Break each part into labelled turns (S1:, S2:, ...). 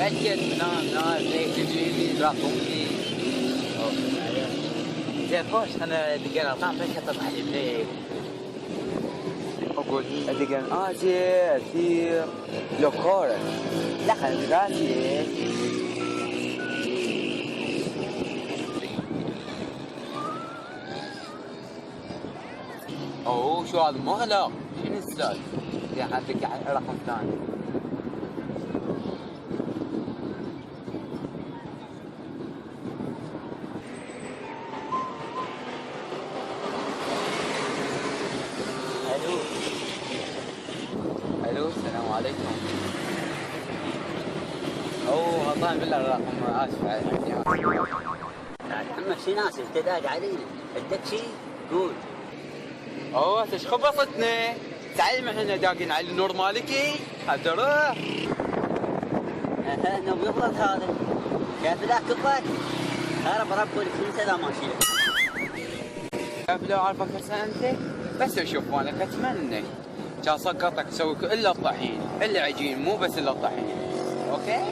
S1: أكيد منام ليك تجيني رقمي. زين خوش أنا دقيقة طعم بس تطلع لي بليك. أقول دقيقة أجي لوكورة لا خلي اوه شو هذا مغلق؟ شنو السالفة؟ يا عندك رقم ثاني. الو الو السلام عليكم. اوه غلطان بالله الرقم اسف عليك.
S2: عمك شي ناس اهتداد علينا عندك شي قول.
S1: اوه ايش خبصتنا؟ تعال احنا داقين على النور مالكي ترى.
S2: نبي يغلط هذا شاف ذاك الضاد هرب ربك انت ذا ماشي لك.
S1: شاف لو عارفك هسه انت بس اشوف وانا اتمنى كان سقطك تسوي الا الطحين الا عجين مو بس الا الطحين. اوكي؟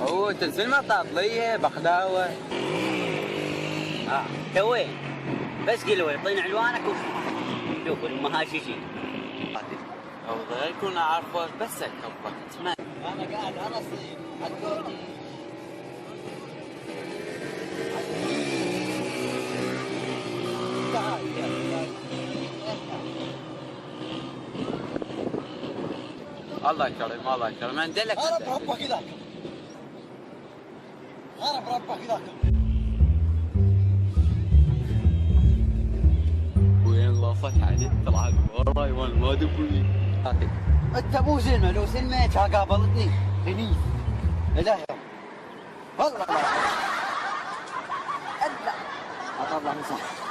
S1: اوه تنزل مطاطليه بقلاوه.
S2: توين بس قلوي اعطيني عنوانك وشوف المهاششي.
S1: او غير كنا عارفك بس اكبر اتمنى.
S2: انا قاعد ارصي عالكورني.
S1: الله يكرم الله يكرم ندلك.
S2: هرب ربك ذاك هرب ربك ذاك.
S1: وين لاصت علي طلعت وراي وانا ما ادري.
S2: انت مو سلمى لو سلمى كان قابلتني هني. لا والله لا اطلع من صح.